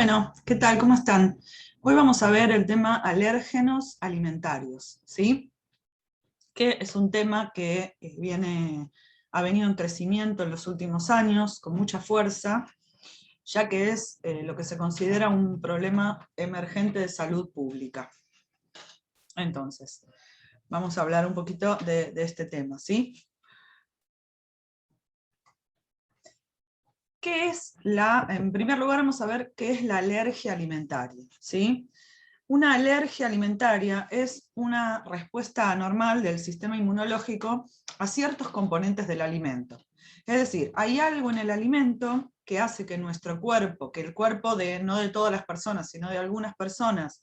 Bueno, ¿qué tal? ¿Cómo están? Hoy vamos a ver el tema alérgenos alimentarios, ¿sí? Que es un tema que ha venido en crecimiento en los últimos años, con mucha fuerza, ya que es lo que se considera un problema emergente de salud pública. Entonces, vamos a hablar un poquito de este tema, ¿sí? En primer lugar vamos a ver qué es la alergia alimentaria, ¿sí? Una alergia alimentaria es una respuesta anormal del sistema inmunológico a ciertos componentes del alimento. Es decir, hay algo en el alimento que hace que nuestro cuerpo, que el cuerpo no de todas las personas, sino de algunas personas,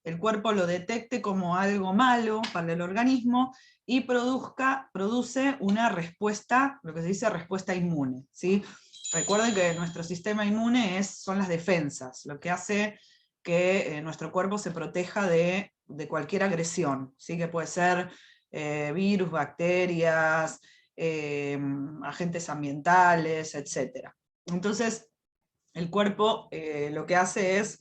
el cuerpo lo detecte como algo malo para el organismo y produce una respuesta, lo que se dice respuesta inmune, ¿sí? Recuerden que nuestro sistema inmune son las defensas, lo que hace que nuestro cuerpo se proteja de cualquier agresión, ¿sí? Que puede ser virus, bacterias, agentes ambientales, etc. Entonces, el cuerpo lo que hace es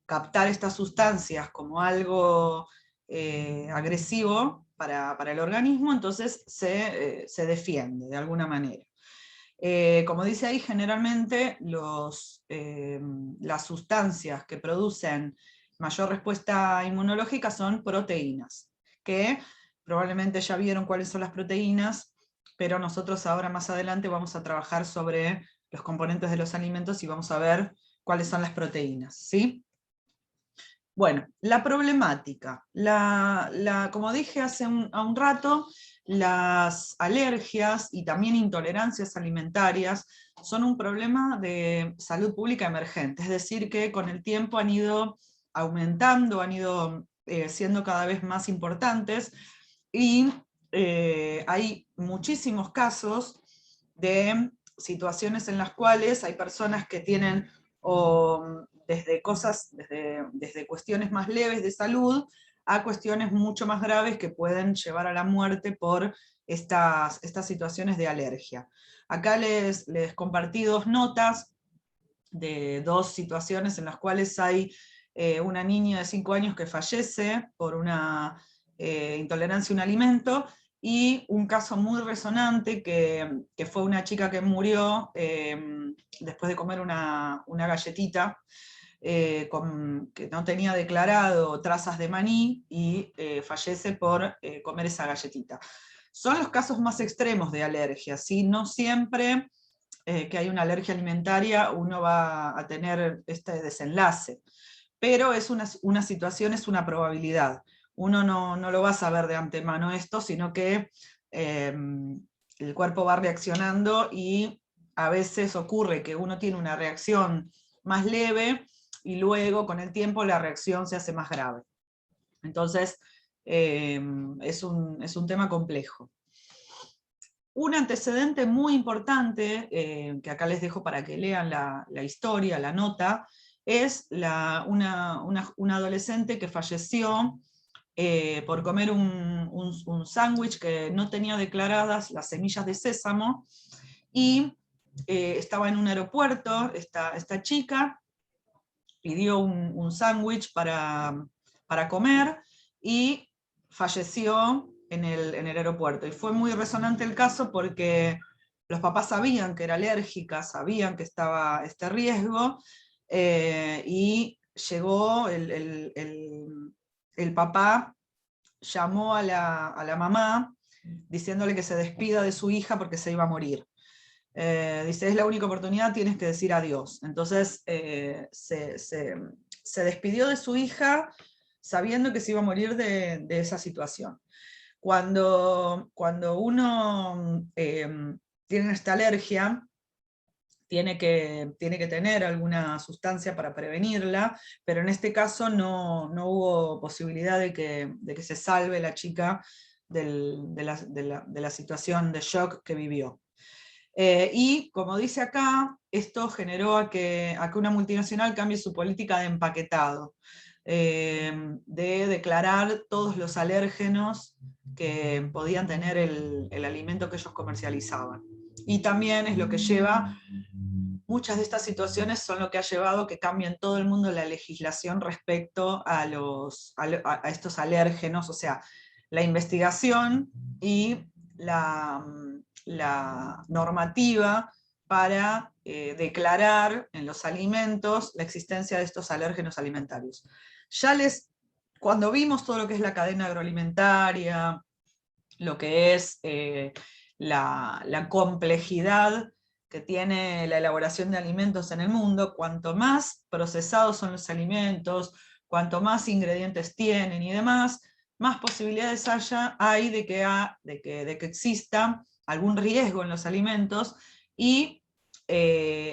captar estas sustancias como algo agresivo para el organismo, entonces se defiende de alguna manera. Como dice ahí, generalmente las sustancias que producen mayor respuesta inmunológica son proteínas, que probablemente ya vieron cuáles son las proteínas, pero nosotros ahora más adelante vamos a trabajar sobre los componentes de los alimentos y vamos a ver cuáles son las proteínas, ¿sí? Bueno, la problemática. Como dije hace un rato, las alergias y también intolerancias alimentarias son un problema de salud pública emergente, es decir, que con el tiempo han ido aumentando, han ido siendo cada vez más importantes, y hay muchísimos casos de situaciones en las cuales hay personas que tienen desde cuestiones más leves de salud a cuestiones mucho más graves que pueden llevar a la muerte por estas situaciones de alergia. Acá les compartí dos notas de dos situaciones en las cuales hay una niña de 5 años que fallece por una intolerancia a un alimento, y un caso muy resonante que fue una chica que murió después de comer una galletita que no tenía declarado trazas de maní, y fallece por comer esa galletita. Son los casos más extremos de alergia, ¿sí? No siempre que hay una alergia alimentaria uno va a tener este desenlace, pero es una situación, es una probabilidad. Uno no lo va a saber de antemano esto, sino que el cuerpo va reaccionando, y a veces ocurre que uno tiene una reacción más leve y luego con el tiempo la reacción se hace más grave. Entonces es un tema complejo. Un antecedente muy importante, que acá les dejo para que lean la historia, la nota, es una adolescente que falleció por comer un sándwich que no tenía declaradas las semillas de sésamo, y estaba en un aeropuerto, esta chica pidió un sándwich para comer, y falleció en el aeropuerto. Y fue muy resonante el caso porque los papás sabían que era alérgica, sabían que estaba este riesgo, y llegó el papá, llamó a la mamá diciéndole que se despida de su hija porque se iba a morir. Dice, es la única oportunidad, tienes que decir adiós. Entonces se despidió de su hija sabiendo que se iba a morir de esa situación. Cuando uno tiene esta alergia, tiene que tener alguna sustancia para prevenirla, pero en este caso no hubo posibilidad de que se salve la chica de la situación de shock que vivió. Y como dice acá, esto generó a que una multinacional cambie su política de empaquetado, de declarar todos los alérgenos que podían tener el alimento que ellos comercializaban. Y también es lo que lleva muchas de estas situaciones son lo que ha llevado a que cambie en todo el mundo la legislación respecto a estos alérgenos, o sea, la investigación y la normativa para declarar en los alimentos la existencia de estos alérgenos alimentarios. Cuando vimos todo lo que es la cadena agroalimentaria, lo que es la complejidad que tiene la elaboración de alimentos en el mundo, cuanto más procesados son los alimentos, cuanto más ingredientes tienen y demás, más posibilidades hay de que exista algún riesgo en los alimentos, y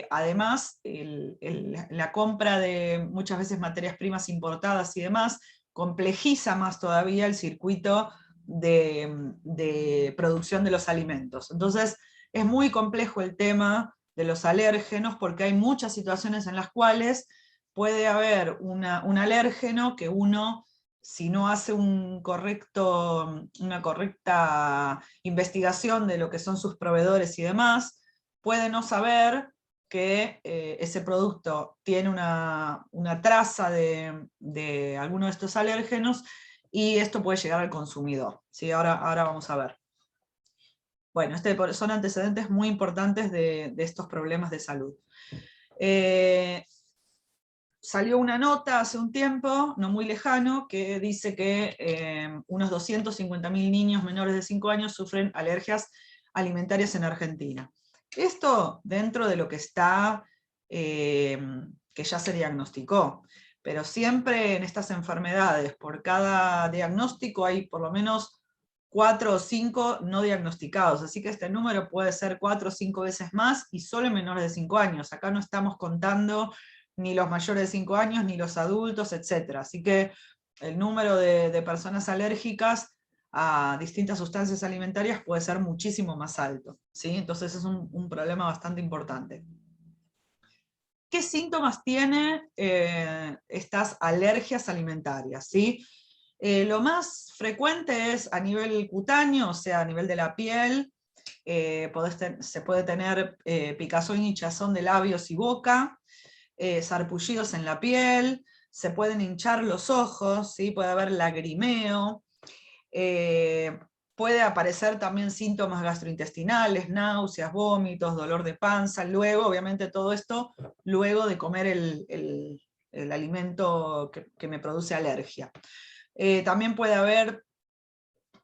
además la compra de muchas veces materias primas importadas y demás complejiza más todavía el circuito de producción de los alimentos. Entonces, es muy complejo el tema de los alérgenos, porque hay muchas situaciones en las cuales puede haber un alérgeno que uno, si no hace una correcta investigación de lo que son sus proveedores y demás, puede no saber que ese producto tiene una traza de alguno de estos alérgenos, y esto puede llegar al consumidor. ¿Sí? Ahora vamos a ver. Bueno, son antecedentes muy importantes de estos problemas de salud. Salió una nota hace un tiempo, no muy lejano, que dice que unos 250.000 niños menores de 5 años sufren alergias alimentarias en Argentina. Esto dentro de lo que está, que ya se diagnosticó, pero siempre en estas enfermedades, por cada diagnóstico hay por lo menos 4 o 5 no diagnosticados, así que este número puede ser 4 o 5 veces más, y solo en menores de 5 años. Acá no estamos contando ni los mayores de 5 años, ni los adultos, etc. Así que el número de personas alérgicas a distintas sustancias alimentarias puede ser muchísimo más alto, ¿sí? Entonces es un problema bastante importante. ¿Qué síntomas tienen estas alergias alimentarias? ¿Sí? Lo más frecuente es a nivel cutáneo, o sea, a nivel de la piel. Se puede tener picazón y hinchazón de labios y boca, sarpullidos en la piel, se pueden hinchar los ojos, ¿sí? Puede haber lagrimeo, puede aparecer también síntomas gastrointestinales, náuseas, vómitos, dolor de panza, luego, obviamente todo esto, luego de comer el alimento que me produce alergia. También puede haber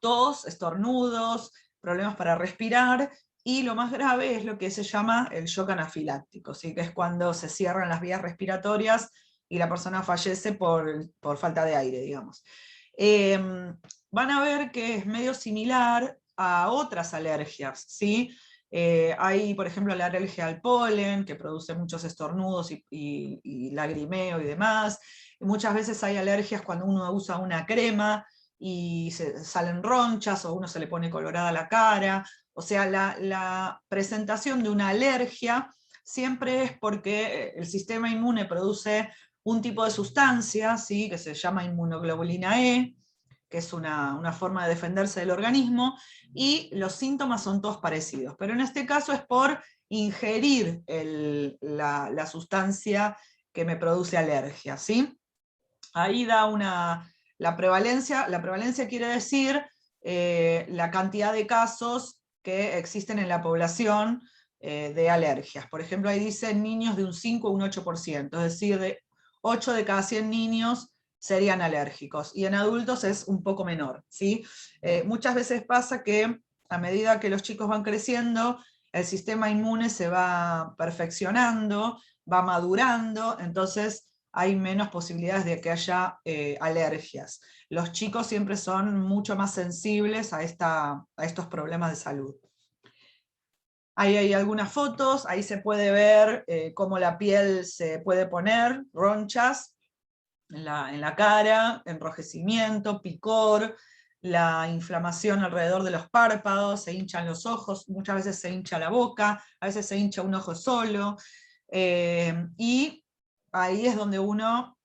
tos, estornudos, problemas para respirar, y lo más grave es lo que se llama el shock anafiláctico, ¿sí? Que es cuando se cierran las vías respiratorias y la persona fallece por falta de aire, digamos. Van a ver que es medio similar a otras alergias, ¿sí? Hay, por ejemplo, la alergia al polen, que produce muchos estornudos y lagrimeo y demás. Muchas veces hay alergias cuando uno usa una crema y salen ronchas, o uno se le pone colorada la cara. O sea, la presentación de una alergia siempre es porque el sistema inmune produce un tipo de sustancia, ¿sí? Que se llama inmunoglobulina E, que es una forma de defenderse del organismo, y los síntomas son todos parecidos. Pero en este caso es por ingerir la sustancia que me produce alergia, ¿sí? Ahí da la prevalencia quiere decir la cantidad de casos que existen en la población de alergias. Por ejemplo, ahí dice niños de un 5 a un 8%, es decir, de 8 de cada 100 niños serían alérgicos, y en adultos es un poco menor, ¿sí? Muchas veces pasa que a medida que los chicos van creciendo, el sistema inmune se va perfeccionando, va madurando, entonces hay menos posibilidades de que haya alergias. Los chicos siempre son mucho más sensibles a estos problemas de salud. Ahí hay algunas fotos, ahí se puede ver cómo la piel se puede poner, ronchas en la cara, enrojecimiento, picor, la inflamación alrededor de los párpados, se hinchan los ojos, muchas veces se hincha la boca, a veces se hincha un ojo solo, y ahí es donde uno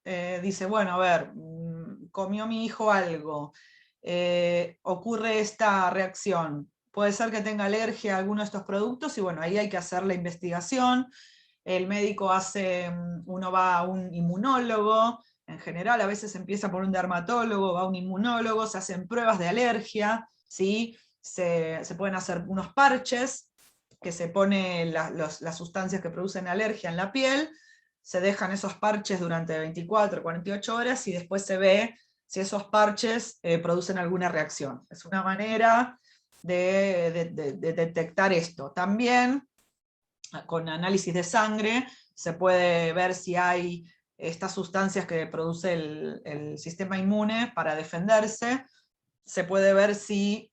dice, bueno, a ver, comió mi hijo algo, ocurre esta reacción, puede ser que tenga alergia a alguno de estos productos, y bueno, ahí hay que hacer la investigación. el médico uno va a un inmunólogo, en general a veces empieza por un dermatólogo, va a un inmunólogo, se hacen pruebas de alergia, ¿sí? Se pueden hacer unos parches, que se ponen las sustancias que producen alergia en la piel, se dejan esos parches durante 24 o 48 horas y después se ve si esos parches producen alguna reacción. Es una manera de detectar esto. También, con análisis de sangre, se puede ver si hay estas sustancias que produce el sistema inmune para defenderse. Se puede ver si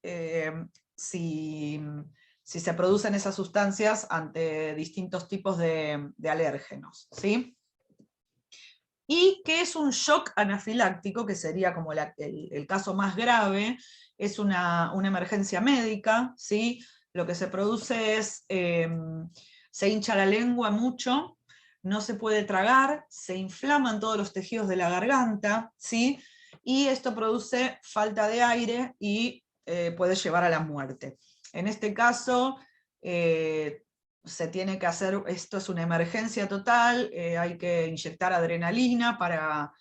se producen esas sustancias ante distintos tipos de alérgenos, ¿sí? ¿Y qué es un shock anafiláctico? Que sería como el caso más grave, es una emergencia médica, ¿sí? Lo que se produce es, se hincha la lengua mucho, no se puede tragar, se inflaman todos los tejidos de la garganta, ¿sí? Y esto produce falta de aire y puede llevar a la muerte. En este caso, se tiene que hacer, esto es una emergencia total, hay que inyectar adrenalina para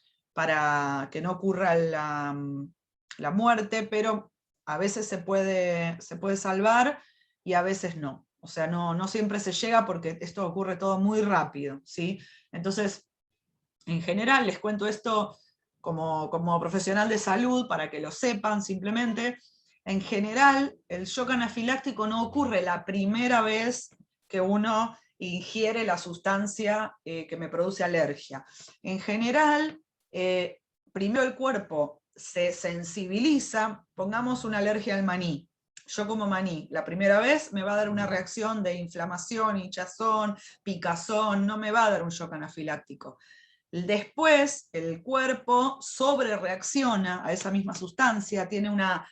que no ocurra la muerte, pero a veces se puede salvar y a veces no. O sea, no siempre se llega porque esto ocurre todo muy rápido, ¿sí? Entonces, en general, les cuento esto como profesional de salud, para que lo sepan simplemente. En general, el shock anafiláctico no ocurre la primera vez que uno ingiere la sustancia que me produce alergia. En general, primero el cuerpo se sensibiliza, pongamos una alergia al maní. Yo como maní, la primera vez me va a dar una reacción de inflamación, hinchazón, picazón, no me va a dar un shock anafiláctico. Después el cuerpo sobrereacciona a esa misma sustancia, tiene una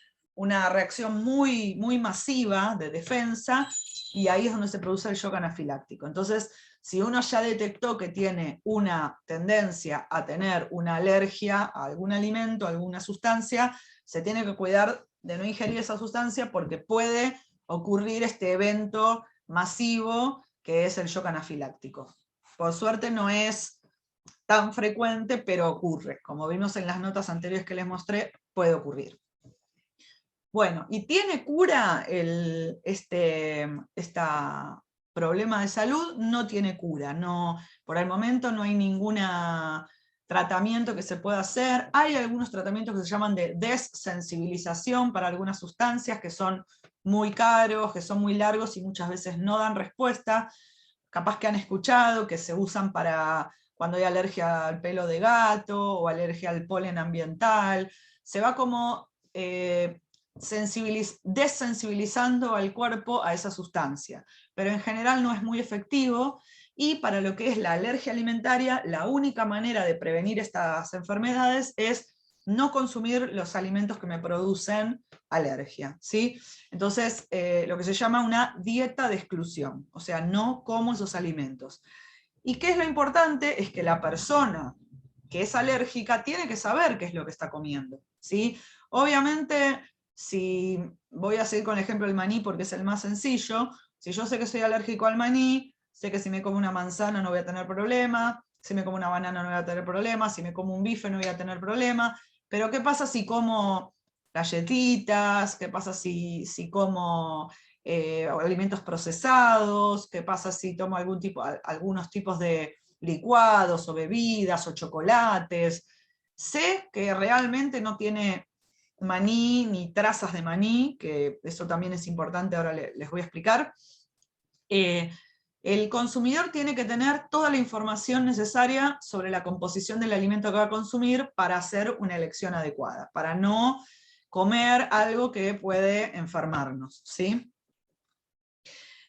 reacción muy, muy masiva de defensa, y ahí es donde se produce el shock anafiláctico. Entonces, si uno ya detectó que tiene una tendencia a tener una alergia a algún alimento, a alguna sustancia, se tiene que cuidar de no ingerir esa sustancia, porque puede ocurrir este evento masivo que es el shock anafiláctico. Por suerte no es tan frecuente, pero ocurre. Como vimos en las notas anteriores que les mostré, puede ocurrir. Bueno, ¿y tiene cura este problema de salud? No tiene cura. No, por el momento no hay ningún tratamiento que se pueda hacer. Hay algunos tratamientos que se llaman de desensibilización para algunas sustancias, que son muy caros, que son muy largos y muchas veces no dan respuesta. Capaz que han escuchado que se usan para cuando hay alergia al pelo de gato o alergia al polen ambiental. Se va como desensibilizando al cuerpo a esa sustancia, pero en general no es muy efectivo. Y para lo que es la alergia alimentaria, la única manera de prevenir estas enfermedades es no consumir los alimentos que me producen alergia, ¿sí? Entonces, lo que se llama una dieta de exclusión, o sea, no como esos alimentos. ¿Y qué es lo importante? Es que la persona que es alérgica tiene que saber qué es lo que está comiendo, ¿sí? Obviamente, si voy a seguir con el ejemplo del maní porque es el más sencillo, si yo sé que soy alérgico al maní, sé que si me como una manzana no voy a tener problema, si me como una banana no voy a tener problema, si me como un bife no voy a tener problema, pero ¿qué pasa si como galletitas? ¿Qué pasa si como alimentos procesados? ¿Qué pasa si tomo algunos tipos de licuados o bebidas o chocolates? Sé que realmente no tiene maní ni trazas de maní, que eso también es importante, ahora les voy a explicar. El consumidor tiene que tener toda la información necesaria sobre la composición del alimento que va a consumir para hacer una elección adecuada, para no comer algo que puede enfermarnos, ¿sí?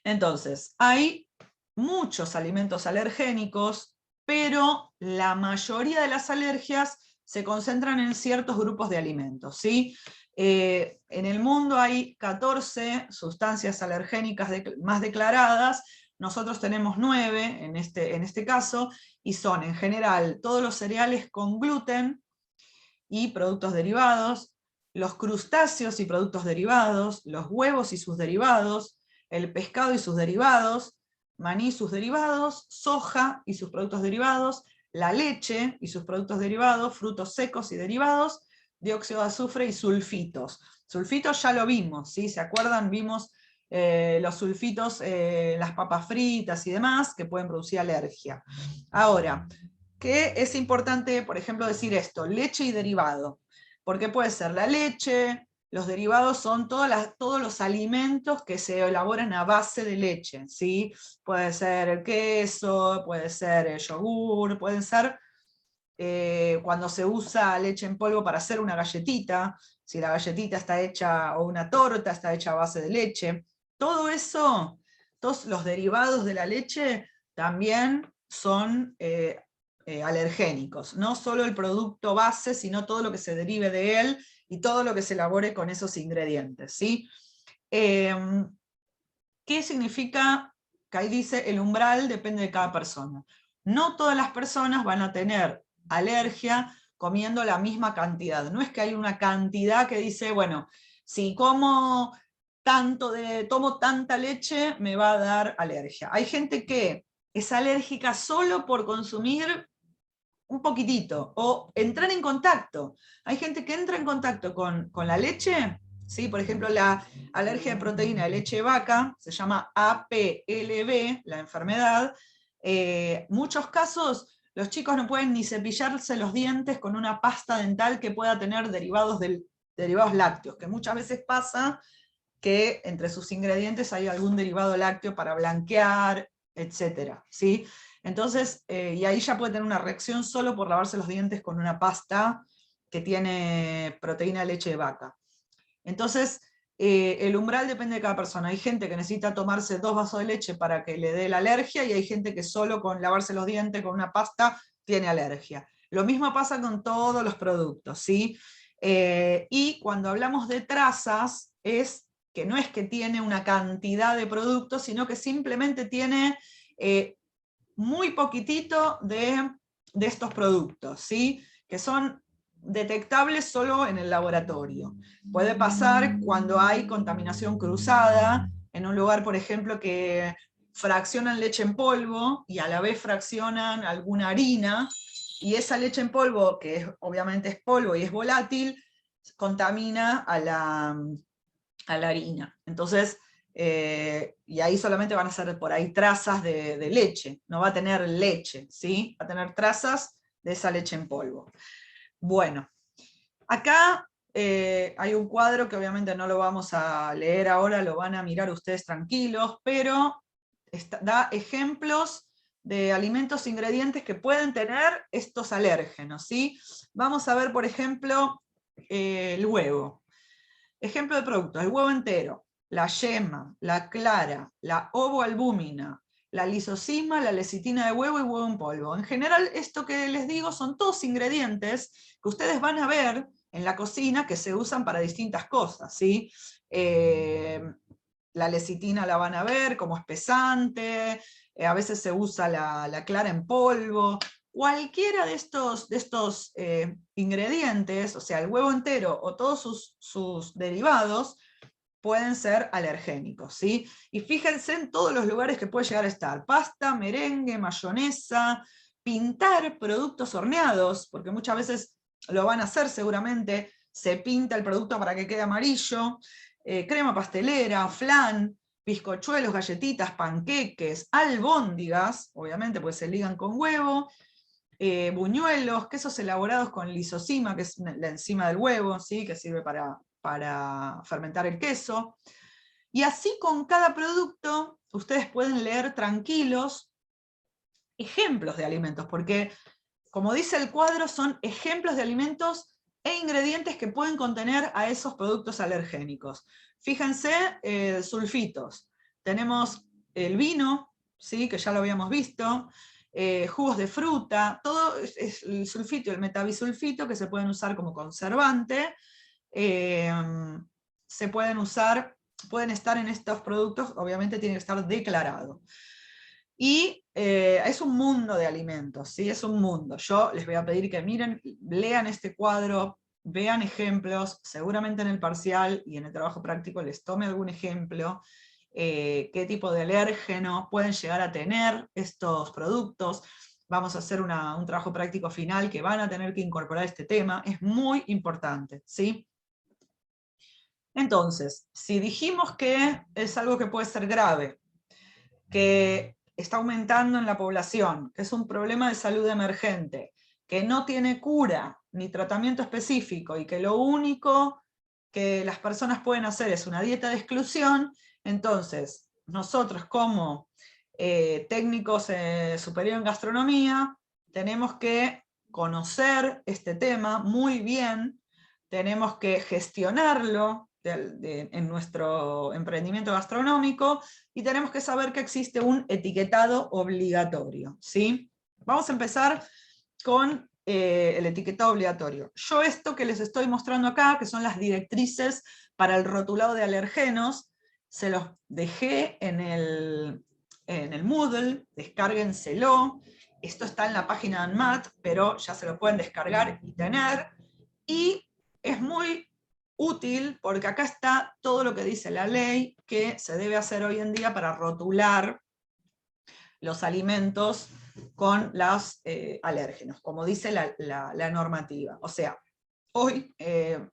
Entonces, hay muchos alimentos alergénicos, pero la mayoría de las alergias se concentran en ciertos grupos de alimentos, ¿sí? En el mundo hay 14 sustancias alergénicas más declaradas. Nosotros tenemos 9 en este caso, y son en general todos los cereales con gluten y productos derivados, los crustáceos y productos derivados, los huevos y sus derivados, el pescado y sus derivados, maní y sus derivados, soja y sus productos derivados, la leche y sus productos derivados, frutos secos y derivados, dióxido de azufre y sulfitos. Sulfitos ya lo vimos, ¿sí? ¿Se acuerdan? Vimos los sulfitos, las papas fritas y demás, que pueden producir alergia. Ahora, ¿qué es importante, por ejemplo, decir esto? Leche y derivado. Porque puede ser la leche, los derivados son todos los alimentos que se elaboran a base de leche, ¿sí? Puede ser el queso, puede ser el yogur, pueden ser cuando se usa leche en polvo para hacer una galletita, si la galletita está hecha, o una torta está hecha a base de leche. Todo eso, todos los derivados de la leche también son alergénicos, no solo el producto base, sino todo lo que se derive de él y todo lo que se elabore con esos ingredientes, ¿sí? ¿Qué significa? Que ahí dice el umbral depende de cada persona. No todas las personas van a tener alergia comiendo la misma cantidad. No es que hay una cantidad que dice, bueno, si tomo tanta leche, me va a dar alergia. Hay gente que es alérgica solo por consumir un poquitito, o entrar en contacto. Hay gente que entra en contacto con la leche, ¿sí? Por ejemplo, la alergia de proteína de leche de vaca, se llama APLB, la enfermedad. Muchos casos, los chicos no pueden ni cepillarse los dientes con una pasta dental que pueda tener derivados lácteos, que muchas veces pasa que entre sus ingredientes hay algún derivado lácteo para blanquear, etcétera, ¿sí? Entonces, y ahí ya puede tener una reacción solo por lavarse los dientes con una pasta que tiene proteína de leche de vaca. Entonces, el umbral depende de cada persona. Hay gente que necesita tomarse 2 vasos de leche para que le dé la alergia, y hay gente que solo con lavarse los dientes con una pasta tiene alergia. Lo mismo pasa con todos los productos, ¿sí? Y cuando hablamos de trazas, es que no es que tiene una cantidad de productos, sino que simplemente tiene muy poquitito de estos productos, ¿sí? Que son detectables solo en el laboratorio. Puede pasar cuando hay contaminación cruzada, en un lugar, por ejemplo, que fraccionan leche en polvo y a la vez fraccionan alguna harina, y esa leche en polvo, que obviamente es polvo y es volátil, contamina a la harina. Entonces, y ahí solamente van a ser por ahí trazas de leche, no va a tener leche, ¿sí? Va a tener trazas de esa leche en polvo. Bueno, acá hay un cuadro que obviamente no lo vamos a leer ahora, lo van a mirar ustedes tranquilos, pero da ejemplos de alimentos e ingredientes que pueden tener estos alérgenos, ¿sí? Vamos a ver, por ejemplo, el huevo. Ejemplo de productos: el huevo entero, la yema, la clara, la ovoalbúmina, la lisosima, la lecitina de huevo y huevo en polvo. En general, esto que les digo son todos ingredientes que ustedes van a ver en la cocina que se usan para distintas cosas, ¿sí? La lecitina la van a ver como espesante, a veces se usa la clara en polvo. Cualquiera de estos ingredientes, o sea, el huevo entero o todos sus derivados, pueden ser alergénicos, ¿sí? Y fíjense en todos los lugares que puede llegar a estar: pasta, merengue, mayonesa, pintar productos horneados, porque muchas veces lo van a hacer seguramente, se pinta el producto para que quede amarillo, crema pastelera, flan, bizcochuelos, galletitas, panqueques, albóndigas, obviamente pues se ligan con huevo, buñuelos, quesos elaborados con lisosima, que es la enzima del huevo, ¿sí? Que sirve para fermentar el queso. Y así con cada producto ustedes pueden leer tranquilos ejemplos de alimentos, porque como dice el cuadro, son ejemplos de alimentos e ingredientes que pueden contener a esos productos alergénicos. Fíjense, sulfitos. Tenemos el vino, ¿sí? Que ya lo habíamos visto, jugos de fruta, todo es el sulfito y el metabisulfito, que se pueden usar como conservante, se pueden usar, pueden estar en estos productos, obviamente tiene que estar declarado. Y es un mundo de alimentos, ¿sí? Es un mundo. Yo les voy a pedir que miren, lean este cuadro, vean ejemplos, seguramente en el parcial y en el trabajo práctico les tome algún ejemplo, qué tipo de alérgeno pueden llegar a tener estos productos. Vamos a hacer un trabajo práctico final que van a tener que incorporar este tema, es muy importante, ¿sí? Entonces, si dijimos que es algo que puede ser grave, que está aumentando en la población, que es un problema de salud emergente, que no tiene cura ni tratamiento específico y que lo único que las personas pueden hacer es una dieta de exclusión, entonces nosotros como técnicos superior en gastronomía tenemos que conocer este tema muy bien, tenemos que gestionarlo en nuestro emprendimiento gastronómico y tenemos que saber que existe un etiquetado obligatorio, ¿sí? Vamos a empezar con el etiquetado obligatorio. Yo esto que les estoy mostrando acá, que son las directrices para el rotulado de alergenos, se los dejé en el Moodle, descárguenselo. Esto está en la página de ANMAT, pero ya se lo pueden descargar y tener. Y es muy útil porque acá está todo lo que dice la ley que se debe hacer hoy en día para rotular los alimentos con los alérgenos, como dice la normativa. O sea, hoy,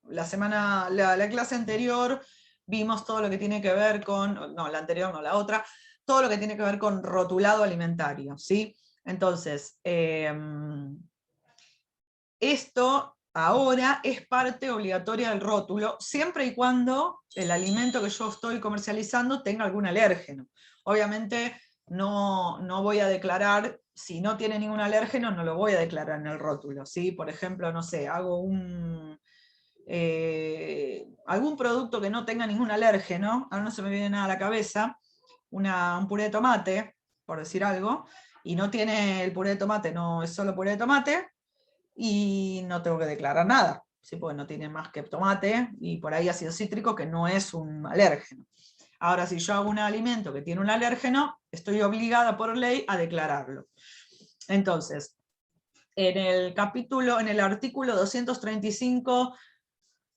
la clase anterior, vimos todo lo que tiene que ver con, no, la anterior no, la otra, todo lo que tiene que ver con rotulado alimentario, ¿sí? Entonces, esto ahora es parte obligatoria del rótulo, siempre y cuando el alimento que yo estoy comercializando tenga algún alérgeno. Obviamente no voy a declarar, si no tiene ningún alérgeno, no lo voy a declarar en el rótulo, ¿sí? Por ejemplo, no sé, hago algún producto que no tenga ningún alérgeno, ahora no se me viene nada a la cabeza, un puré de tomate, por decir algo, y no tiene el puré de tomate, no es solo puré de tomate, y no tengo que declarar nada, ¿sí? Porque no tiene más que tomate y por ahí ácido cítrico, que no es un alérgeno. Ahora, si yo hago un alimento que tiene un alérgeno, estoy obligada por ley a declararlo. Entonces, en el artículo 235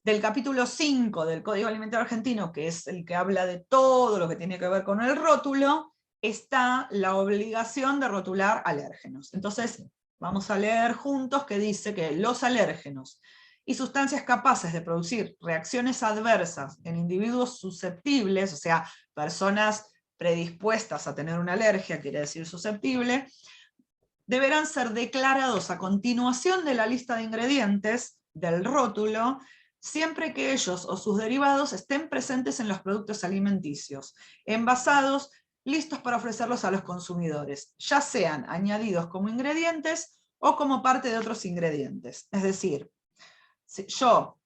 del capítulo 5 del Código Alimentario Argentino, que es el que habla de todo lo que tiene que ver con el rótulo, está la obligación de rotular alérgenos. Entonces, vamos a leer juntos que dice que los alérgenos y sustancias capaces de producir reacciones adversas en individuos susceptibles, o sea, personas predispuestas a tener una alergia, quiere decir susceptible, deberán ser declarados a continuación de la lista de ingredientes del rótulo, siempre que ellos o sus derivados estén presentes en los productos alimenticios, envasados, listos para ofrecerlos a los consumidores, ya sean añadidos como ingredientes o como parte de otros ingredientes. Es decir, si yo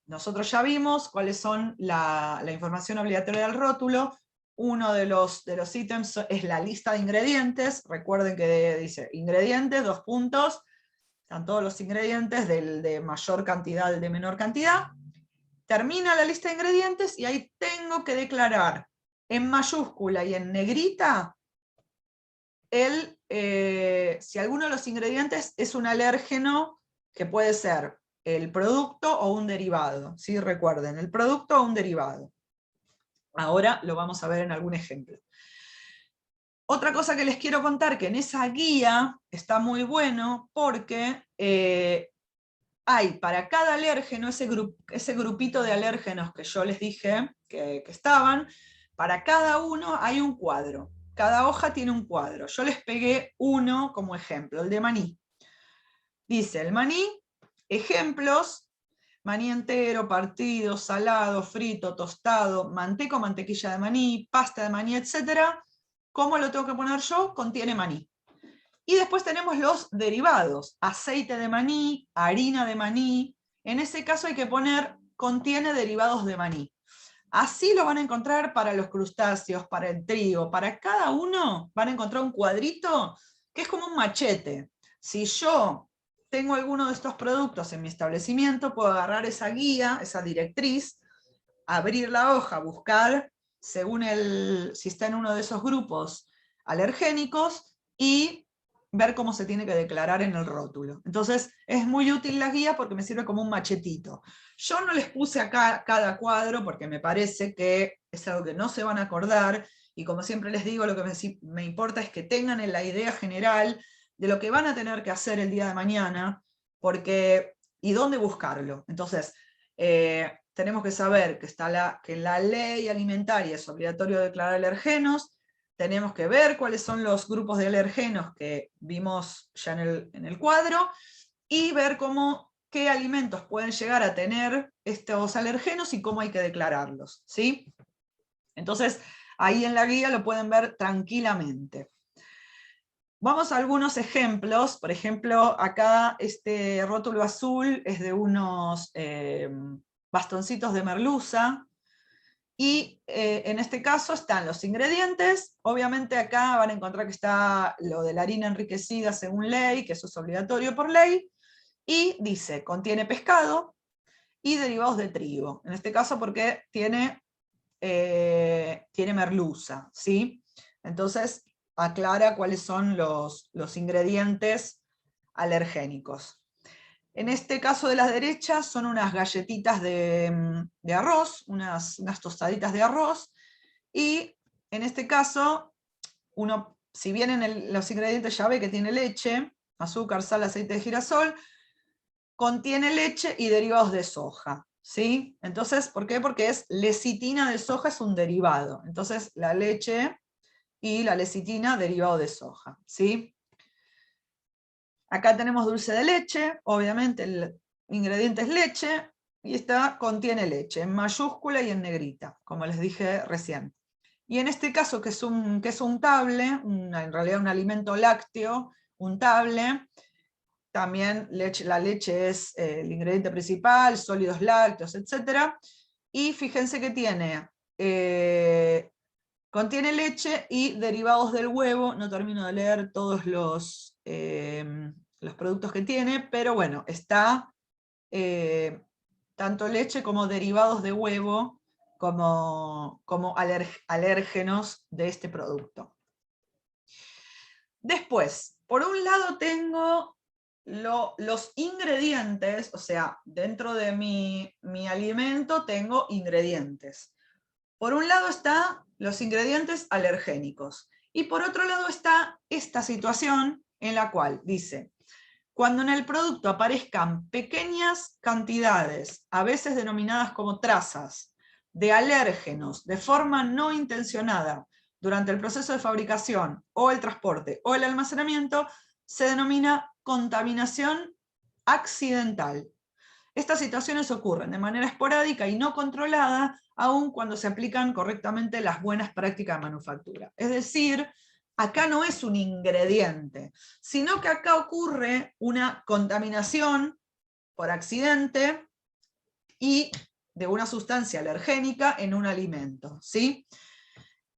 nosotros ya vimos cuáles son la información obligatoria del rótulo. Uno de los ítems es la lista de ingredientes. Recuerden que dice ingredientes, 2 puntos, están todos los ingredientes, del de mayor cantidad al de menor cantidad. Termina la lista de ingredientes y ahí tengo que declarar en mayúscula y en negrita si alguno de los ingredientes es un alérgeno, que puede ser el producto o un derivado. ¿Sí? Recuerden, el producto o un derivado. Ahora lo vamos a ver en algún ejemplo. Otra cosa que les quiero contar, que en esa guía está muy bueno, porque hay para cada alérgeno, ese grupito de alérgenos que yo les dije que estaban, para cada uno hay un cuadro. Cada hoja tiene un cuadro. Yo les pegué uno como ejemplo, el de maní. Dice, el maní, ejemplos: maní entero, partido, salado, frito, tostado, manteca o mantequilla de maní, pasta de maní, etc. ¿Cómo lo tengo que poner yo? Contiene maní. Y después tenemos los derivados: aceite de maní, harina de maní. En ese caso hay que poner contiene derivados de maní. Así lo van a encontrar para los crustáceos, para el trigo, para cada uno van a encontrar un cuadrito que es como un machete. Si yo tengo alguno de estos productos en mi establecimiento, puedo agarrar esa guía, esa directriz, abrir la hoja, buscar según si está en uno de esos grupos alergénicos y ver cómo se tiene que declarar en el rótulo. Entonces es muy útil la guía porque me sirve como un machetito. Yo no les puse acá cada cuadro porque me parece que es algo que no se van a acordar, y como siempre les digo, lo que me importa es que tengan en la idea general de lo que van a tener que hacer el día de mañana, y dónde buscarlo. Entonces, tenemos que saber que en la ley alimentaria es obligatorio declarar alergenos. Tenemos que ver cuáles son los grupos de alergenos que vimos ya en el cuadro, y ver qué alimentos pueden llegar a tener estos alergenos y cómo hay que declararlos, ¿sí? Entonces, ahí en la guía lo pueden ver tranquilamente. Vamos a algunos ejemplos. Por ejemplo, acá este rótulo azul es de unos bastoncitos de merluza, y en este caso están los ingredientes. Obviamente acá van a encontrar que está lo de la harina enriquecida según ley, que eso es obligatorio por ley, y dice, contiene pescado y derivados de trigo. En este caso porque tiene merluza, ¿sí? Entonces aclara cuáles son los ingredientes alergénicos. En este caso de la derecha son unas galletitas de arroz, unas tostaditas de arroz, y en este caso, si bien en los ingredientes ya ve que tiene leche, azúcar, sal, aceite de girasol, contiene leche y derivados de soja, ¿sí? Entonces, ¿por qué? Porque es lecitina de soja, es un derivado. Entonces, la leche y la lecitina, derivado de soja, ¿sí? Acá tenemos dulce de leche, obviamente el ingrediente es leche, y esta contiene leche, en mayúscula y en negrita, como les dije recién. Y en este caso, que es untable, en realidad un alimento lácteo, untable, también la leche es el ingrediente principal, sólidos lácteos, etc. Y fíjense que contiene leche y derivados del huevo. No termino de leer todos los productos que tiene, pero bueno, está tanto leche como derivados de huevo como alérgenos de este producto. Después, por un lado tengo los ingredientes, o sea, dentro de mi alimento tengo ingredientes. Por un lado están los ingredientes alergénicos, y por otro lado está esta situación en la cual dice, cuando en el producto aparezcan pequeñas cantidades, a veces denominadas como trazas, de alérgenos de forma no intencionada durante el proceso de fabricación o el transporte o el almacenamiento, se denomina contaminación accidental. Estas situaciones ocurren de manera esporádica y no controlada, aun cuando se aplican correctamente las buenas prácticas de manufactura. Es decir, acá no es un ingrediente, sino que acá ocurre una contaminación por accidente y de una sustancia alergénica en un alimento, ¿sí?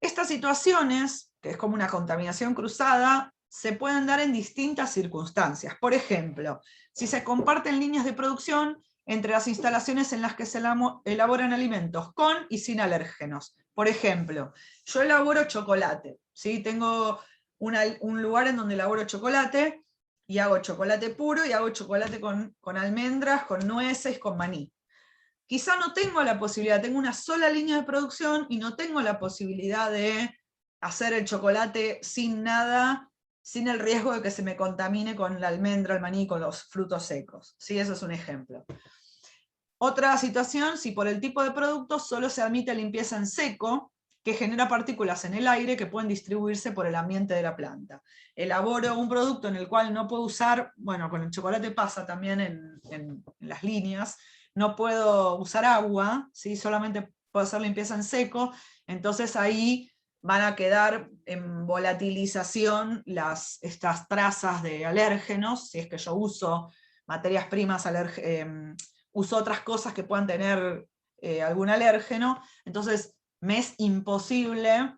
Estas situaciones, que es como una contaminación cruzada, se pueden dar en distintas circunstancias. Por ejemplo, si se comparten líneas de producción entre las instalaciones en las que se elaboran alimentos con y sin alérgenos. Por ejemplo, yo elaboro chocolate, ¿sí? Tengo un lugar en donde elaboro chocolate, y hago chocolate puro, y hago chocolate con almendras, con nueces, con maní. Quizá no tengo la posibilidad, tengo una sola línea de producción y no tengo la posibilidad de hacer el chocolate sin nada, sin el riesgo de que se me contamine con la almendra, el maní, con los frutos secos. ¿Sí? Eso es un ejemplo. Otra situación, si por el tipo de producto solo se admite limpieza en seco, que genera partículas en el aire que pueden distribuirse por el ambiente de la planta. Elaboro un producto en el cual no puedo usar, bueno, con el chocolate pasa también en las líneas, no puedo usar agua, ¿sí? Solamente puedo hacer limpieza en seco, entonces ahí van a quedar en volatilización estas trazas de alérgenos, si es que yo uso materias primas uso otras cosas que puedan tener algún alérgeno, entonces me es imposible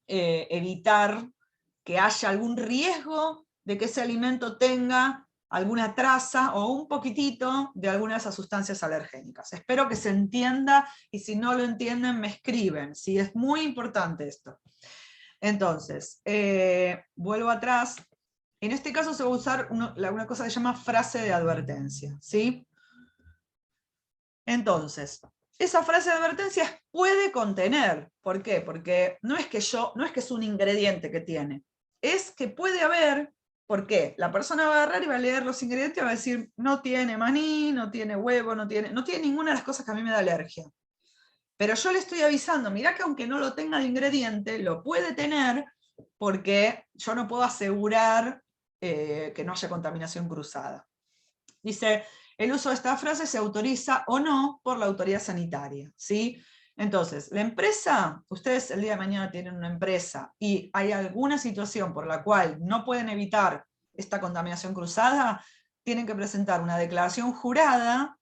evitar que haya algún riesgo de que ese alimento tenga alguna traza o un poquitito de alguna de esas sustancias alergénicas. Espero que se entienda, y si no lo entienden me escriben, ¿sí? Es muy importante esto. Entonces, vuelvo atrás. En este caso se va a usar una cosa que se llama frase de advertencia, ¿sí? Entonces, esa frase de advertencia puede contener. ¿Por qué? Porque no es que es un ingrediente que tiene, es que puede haber. ¿Por qué? La persona va a agarrar y va a leer los ingredientes y va a decir, no tiene maní, no tiene huevo, no tiene ninguna de las cosas que a mí me da alergia. Pero yo le estoy avisando, mirá que aunque no lo tenga de ingrediente, lo puede tener, porque yo no puedo asegurar que no haya contaminación cruzada. Dice, el uso de esta frase se autoriza o no por la autoridad sanitaria, ¿sí? Entonces, la empresa, ustedes el día de mañana tienen una empresa y hay alguna situación por la cual no pueden evitar esta contaminación cruzada, tienen que presentar una declaración jurada.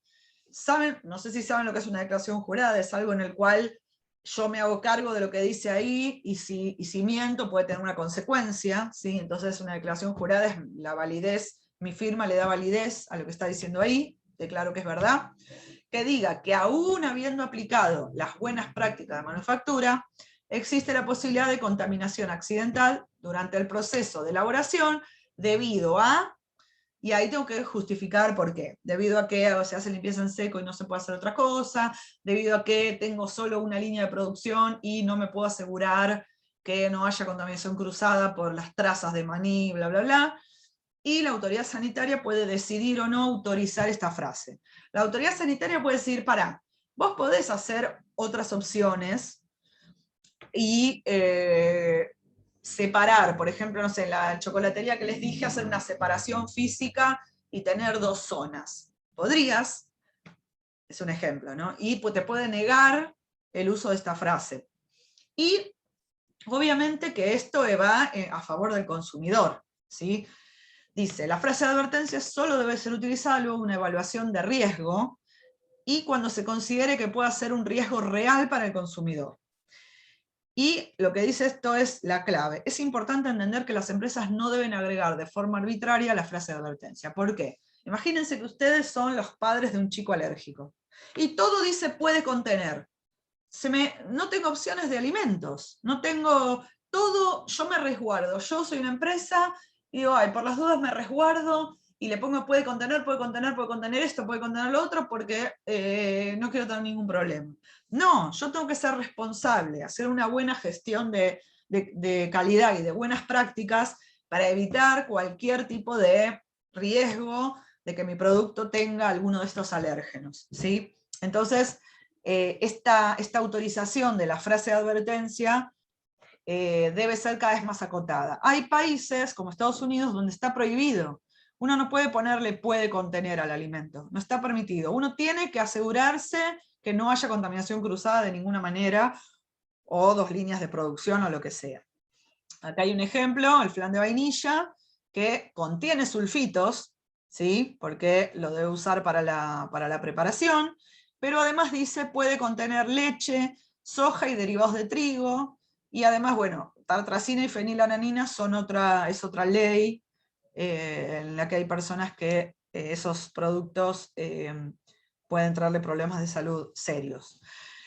¿Saben? No sé si saben lo que es una declaración jurada, es algo en el cual yo me hago cargo de lo que dice ahí, y si miento puede tener una consecuencia, ¿sí? Entonces una declaración jurada es la validez, mi firma le da validez a lo que está diciendo ahí, declaro que es verdad, que diga que aún habiendo aplicado las buenas prácticas de manufactura, existe la posibilidad de contaminación accidental durante el proceso de elaboración debido a. Y ahí tengo que justificar por qué. Debido a que se hace limpieza en seco y no se puede hacer otra cosa, debido a que tengo solo una línea de producción y no me puedo asegurar que no haya contaminación cruzada por las trazas de maní, bla, bla, bla. Y la autoridad sanitaria puede decidir o no autorizar esta frase. La autoridad sanitaria puede decir, pará, vos podés hacer otras opciones y separar, por ejemplo, no sé, en la chocolatería que les dije, hacer una separación física y tener dos zonas. Podrías, es un ejemplo, ¿no? Y te puede negar el uso de esta frase. Y obviamente que esto va a favor del consumidor, ¿sí? Dice, la frase de advertencia solo debe ser utilizada luego de una evaluación de riesgo y cuando se considere que pueda ser un riesgo real para el consumidor. Y lo que dice esto es la clave. Es importante entender que las empresas no deben agregar de forma arbitraria la frase de advertencia. ¿Por qué? Imagínense que ustedes son los padres de un chico alérgico y todo dice puede contener. No tengo opciones de alimentos, no tengo todo, yo me resguardo. Yo soy una empresa y digo, ay, por las dudas me resguardo y le pongo puede contener esto, puede contener lo otro, porque no quiero tener ningún problema. No, yo tengo que ser responsable, hacer una buena gestión de calidad y de buenas prácticas para evitar cualquier tipo de riesgo de que mi producto tenga alguno de estos alérgenos, ¿sí? Entonces, esta autorización de la frase de advertencia debe ser cada vez más acotada. Hay países, como Estados Unidos, donde está prohibido. Uno no puede ponerle puede contener al alimento, no está permitido. Uno tiene que asegurarse que no haya contaminación cruzada de ninguna manera, o dos líneas de producción o lo que sea. Acá hay un ejemplo, el flan de vainilla, que contiene sulfitos, ¿sí? Porque lo debe usar para la preparación, pero además dice puede contener leche, soja y derivados de trigo, y además, bueno, tartrazina y fenilalanina es otra ley en la que hay personas que esos productos pueden traerle problemas de salud serios.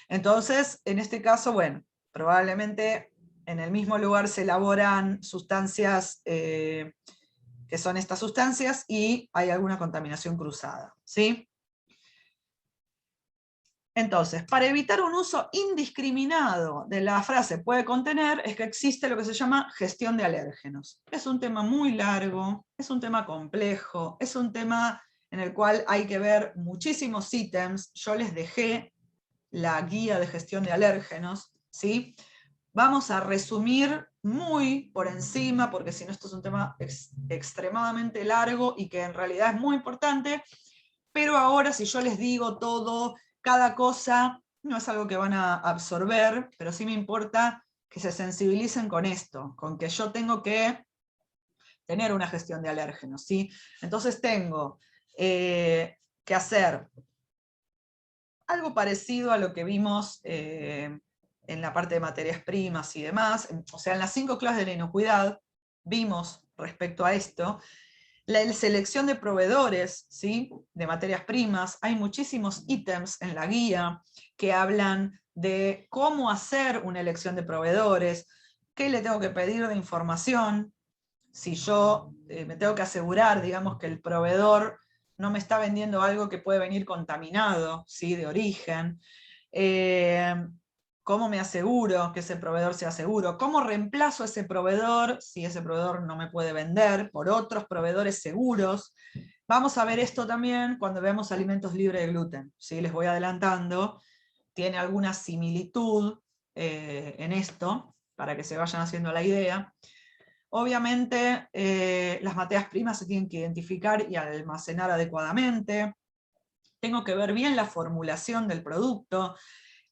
Entonces, en este caso, bueno, probablemente en el mismo lugar se elaboran sustancias que son estas sustancias y hay alguna contaminación cruzada, ¿sí? Entonces, para evitar un uso indiscriminado de la frase puede contener, es que existe lo que se llama gestión de alérgenos. Es un tema muy largo, es un tema complejo, es un tema en el cual hay que ver muchísimos ítems. Yo les dejé la guía de gestión de alérgenos, ¿sí? Vamos a resumir muy por encima, porque si no esto es un tema extremadamente largo y que en realidad es muy importante, pero ahora si yo les digo todo, cada cosa, no es algo que van a absorber, pero sí me importa que se sensibilicen con esto, con que yo tengo que tener una gestión de alérgenos, ¿sí? Entonces tengo que hacer algo parecido a lo que vimos en la parte de materias primas y demás. O sea, en las 5 clases de la inocuidad vimos respecto a esto, la selección de proveedores, ¿sí? De materias primas. Hay muchísimos ítems en la guía que hablan de cómo hacer una elección de proveedores, qué le tengo que pedir de información, si yo me tengo que asegurar, digamos, que el proveedor no me está vendiendo algo que puede venir contaminado, ¿sí? De origen. ¿Cómo me aseguro que ese proveedor sea seguro? ¿Cómo reemplazo a ese proveedor si ese proveedor no me puede vender por otros proveedores seguros? Vamos a ver esto también cuando veamos alimentos libres de gluten, ¿sí? Les voy adelantando, tiene alguna similitud en esto, para que se vayan haciendo la idea. Obviamente, las materias primas se tienen que identificar y almacenar adecuadamente. Tengo que ver bien la formulación del producto.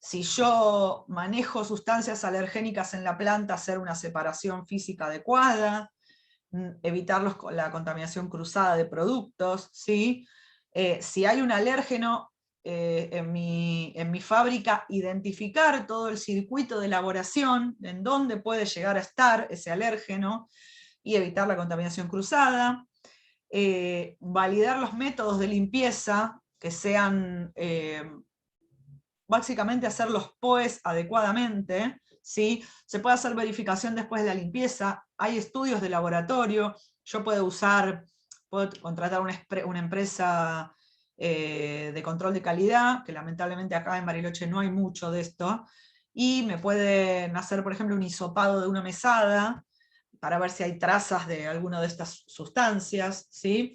Si yo manejo sustancias alergénicas en la planta, hacer una separación física adecuada, evitar la contaminación cruzada de productos, ¿sí? Si hay un alérgeno en mi fábrica, identificar todo el circuito de elaboración, en dónde puede llegar a estar ese alérgeno, y evitar la contaminación cruzada. Validar los métodos de limpieza, que sean básicamente hacer los POEs adecuadamente, ¿sí? Se puede hacer verificación después de la limpieza, hay estudios de laboratorio, yo puedo contratar una empresa de control de calidad, que lamentablemente acá en Bariloche no hay mucho de esto, y me pueden hacer, por ejemplo, un hisopado de una mesada, para ver si hay trazas de alguna de estas sustancias, ¿sí?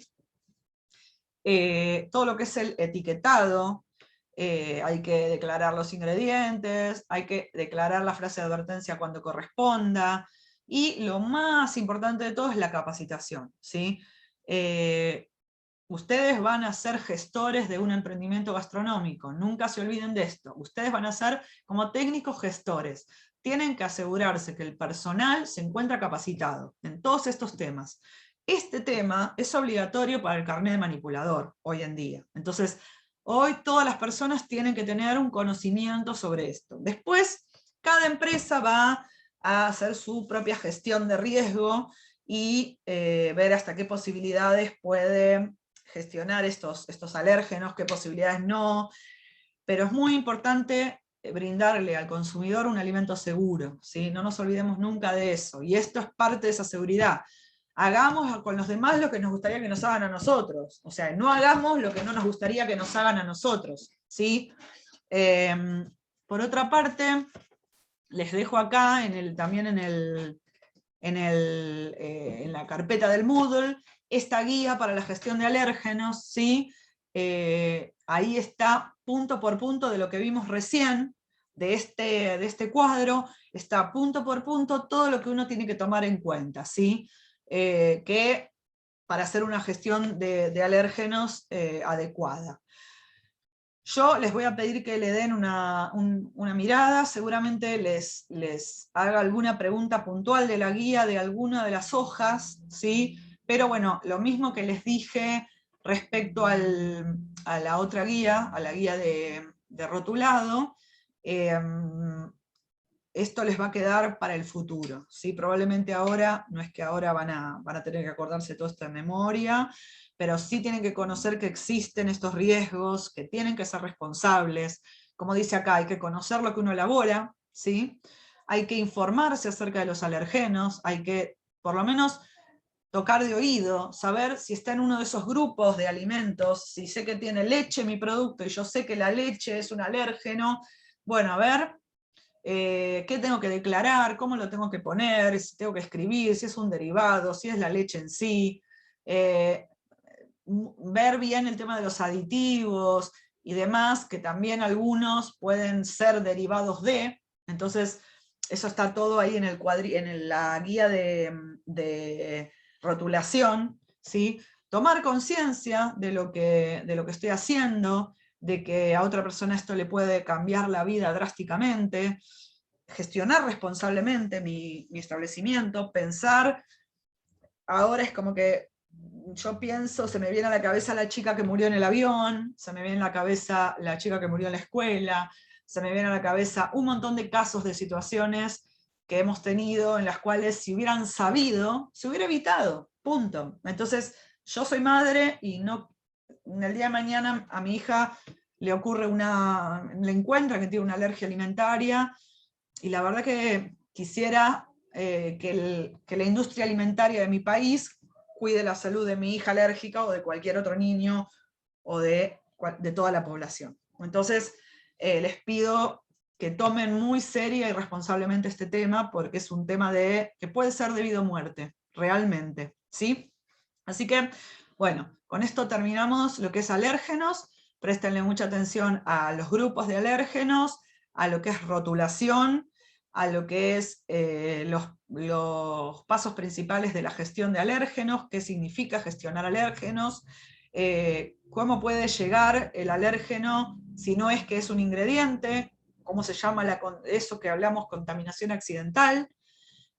Todo lo que es el etiquetado, hay que declarar los ingredientes, hay que declarar la frase de advertencia cuando corresponda, y lo más importante de todo es la capacitación, ¿sí? Ustedes van a ser gestores de un emprendimiento gastronómico, nunca se olviden de esto, ustedes van a ser como técnicos gestores, tienen que asegurarse que el personal se encuentra capacitado en todos estos temas. Este tema es obligatorio para el carnet de manipulador hoy en día, entonces hoy todas las personas tienen que tener un conocimiento sobre esto. Después, cada empresa va a hacer su propia gestión de riesgo y ver hasta qué posibilidades puede gestionar estos alérgenos, qué posibilidades no, pero es muy importante brindarle al consumidor un alimento seguro, ¿sí? No nos olvidemos nunca de eso, y esto es parte de esa seguridad. Hagamos con los demás lo que nos gustaría que nos hagan a nosotros, o sea, no hagamos lo que no nos gustaría que nos hagan a nosotros, ¿sí? Por otra parte, les dejo acá también en la carpeta del Moodle esta guía para la gestión de alérgenos, ¿sí? Ahí está punto por punto de lo que vimos recién, de este cuadro, está punto por punto todo lo que uno tiene que tomar en cuenta, ¿sí? Que para hacer una gestión de alérgenos adecuada. Yo les voy a pedir que le den una mirada, seguramente les haga alguna pregunta puntual de la guía, de alguna de las hojas, ¿sí? Pero bueno, lo mismo que les dije respecto a la otra guía, a la guía de rotulado, esto les va a quedar para el futuro, ¿sí? Probablemente ahora, no es que ahora van a tener que acordarse todo esto de memoria, pero sí tienen que conocer que existen estos riesgos, que tienen que ser responsables. Como dice acá, hay que conocer lo que uno elabora, ¿sí? Hay que informarse acerca de los alergenos, hay que, por lo menos, tocar de oído, saber si está en uno de esos grupos de alimentos, si sé que tiene leche mi producto y yo sé que la leche es un alérgeno, bueno, a ver, qué tengo que declarar, cómo lo tengo que poner, si tengo que escribir, si es un derivado, si es la leche en sí, ver bien el tema de los aditivos y demás, que también algunos pueden ser derivados de, entonces eso está todo ahí en la guía de rotulación, ¿sí? Tomar conciencia de lo que estoy haciendo, de que a otra persona esto le puede cambiar la vida drásticamente, gestionar responsablemente mi establecimiento, pensar, ahora es como que yo pienso, se me viene a la cabeza la chica que murió en el avión, se me viene a la cabeza la chica que murió en la escuela, se me viene a la cabeza un montón de casos, de situaciones que hemos tenido en las cuales si hubieran sabido, se hubiera evitado, punto. Entonces, yo soy madre y no, en el día de mañana a mi hija le ocurre le encuentra que tiene una alergia alimentaria, y la verdad que quisiera que la industria alimentaria de mi país cuide la salud de mi hija alérgica o de cualquier otro niño o de toda la población. Entonces, les pido que tomen muy seria y responsablemente este tema, porque es un tema que puede ser de vida o muerte, realmente, ¿sí? Así que, bueno, con esto terminamos lo que es alérgenos. Préstenle mucha atención a los grupos de alérgenos, a lo que es rotulación, a lo que es los pasos principales de la gestión de alérgenos, qué significa gestionar alérgenos, cómo puede llegar el alérgeno si no es que es un ingrediente, cómo se llama eso que hablamos, contaminación accidental.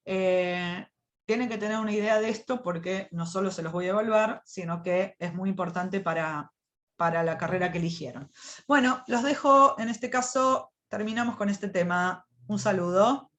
Tienen que tener una idea de esto porque no solo se los voy a evaluar, sino que es muy importante para la carrera que eligieron. Bueno, los dejo, en este caso terminamos con este tema. Un saludo.